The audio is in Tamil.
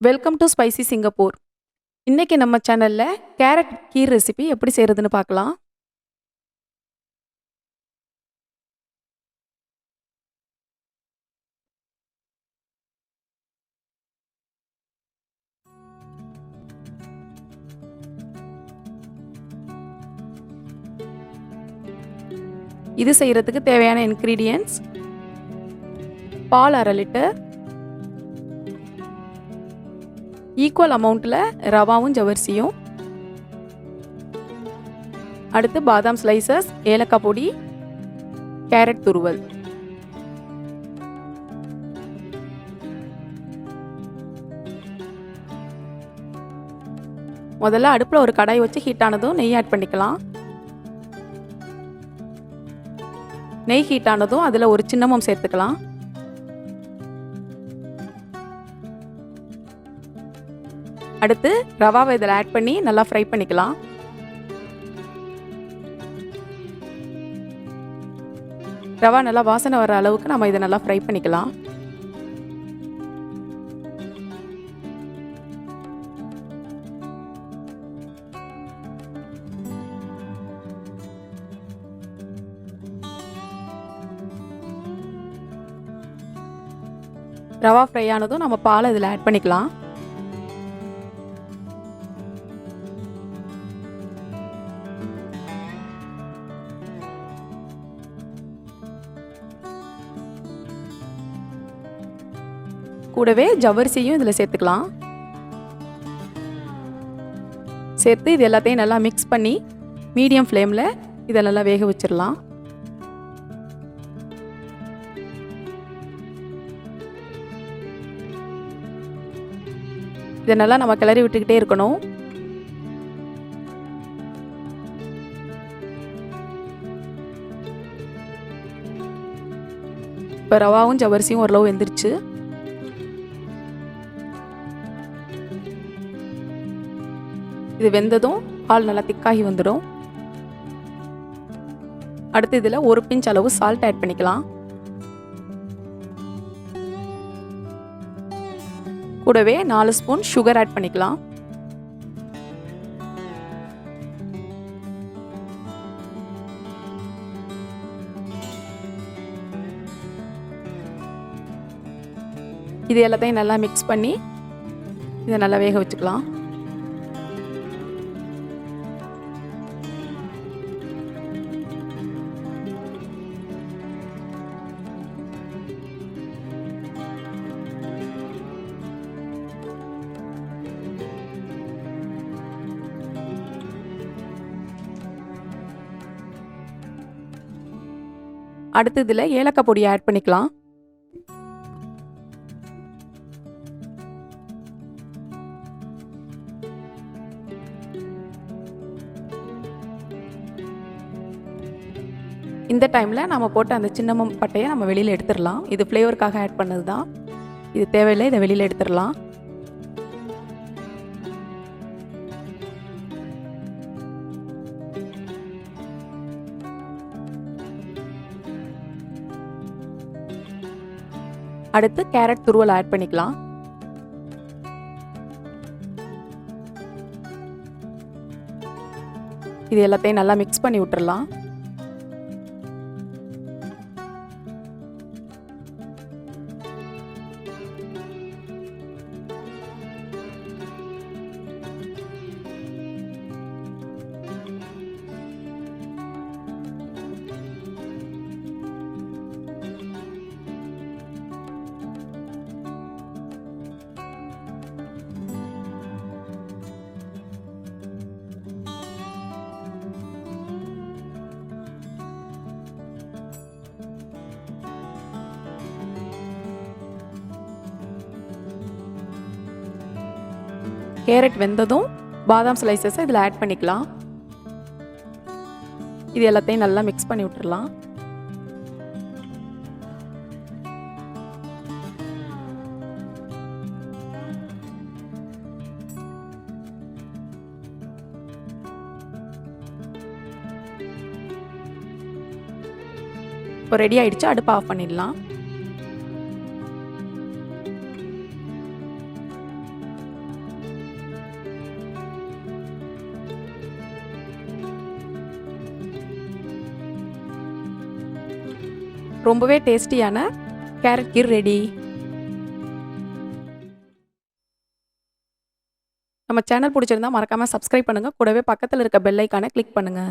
Welcome to spicy Singapore. இன்னைக்கு நம்ம சேனல்ல கேரட் கீர் ரெசிபி எப்படி செய்யறதுன்னு பார்க்கலாம். இது செய்யறதுக்கு தேவையான இன்கிரீடியன்ட்ஸ்: பால் 1/2 லிட்டர், ஈக்குவல் அமௌண்ட்டில் ரவாவும் ஜவர்சியும், அடுத்து பாதாம் ஸ்லைசஸ், ஏலக்காய் பொடி, கேரட் துருவல். முதல்ல அடுப்பில் ஒரு கடாய் வச்சு ஹீட் ஆனதும் நெய் ஆட் பண்ணிக்கலாம். நெய் ஹீட் ஆனதும் அதில் ஒரு சின்னமும் சேர்த்துக்கலாம். அடுத்து ரவாவை இதில் ஆட் பண்ணி நல்லா ஃப்ரை பண்ணிக்கலாம். ரவா நல்லா வாசனை வர அளவுக்கு நம்ம இதை நல்லா ஃப்ரை பண்ணிக்கலாம். ரவா ஃப்ரை ஆனதும் நம்ம பாலை இதில் ஆட் பண்ணிக்கலாம். கூடவே ஜவ்வரிசியும் இதில் சேர்த்துக்கலாம். சேர்த்து இது எல்லாத்தையும் நல்லா மிக்ஸ் பண்ணி மீடியம் ஃப்ளேமில் இதை நல்லா வேக வச்சிடலாம். இதை நல்லா நம்ம கிளறி விட்டுக்கிட்டே இருக்கணும். இப்போ ரவாவும் ஜவரிசியும் ஓரளவு வெந்துருச்சு. இது வெந்ததும் பால் நல்லா திக்காகி வந்துடும். அடுத்து இதில் ஒரு பிஞ்ச் அளவு சால்ட் ஆட் பண்ணிக்கலாம். கூடவே 4 ஸ்பூன் சுகர் ஆட் பண்ணிக்கலாம். இது எல்லாத்தையும் நல்லா மிக்ஸ் பண்ணி இதை நல்லா வேக வச்சுக்கலாம். அடுத்து இதில் ஏலக்காய் பொடியை ஆட் பண்ணிக்கலாம். இந்த டைமில் நம்ம போட்ட அந்த சின்ன பட்டையை நம்ம வெளியில் எடுத்துடலாம். இது ஃப்ளேவருக்காக ஆட் பண்ணது தான், இது தேவையில்லை, இதை வெளியில் எடுத்துடலாம். அடுத்து கேரட் துருவல் ஆட் பண்ணிக்கலாம். இது எல்லாத்தையும் நல்லா மிக்ஸ் பண்ணி விட்டுறலாம். கேரட் வெந்ததும் பாதாம் ஸ்லைசஸை இதில் ஆட் பண்ணிக்கலாம். இது எல்லாத்தையும் நல்லா மிக்ஸ் பண்ணி விட்டுறலாம். இப்போ ரெடி ஆயிடுச்சு. அடுப்பு ஆஃப் பண்ணிடலாம். ரொம்பவே டேஸ்டியான கேரட் கீர் ரெடி. நம்ம சேனல் பிடிச்சிருந்தா மறக்காம சப்ஸ்கிரைப் பண்ணுங்க. கூடவே பக்கத்தில் இருக்க பெல் ஐகானை கிளிக் பண்ணுங்க.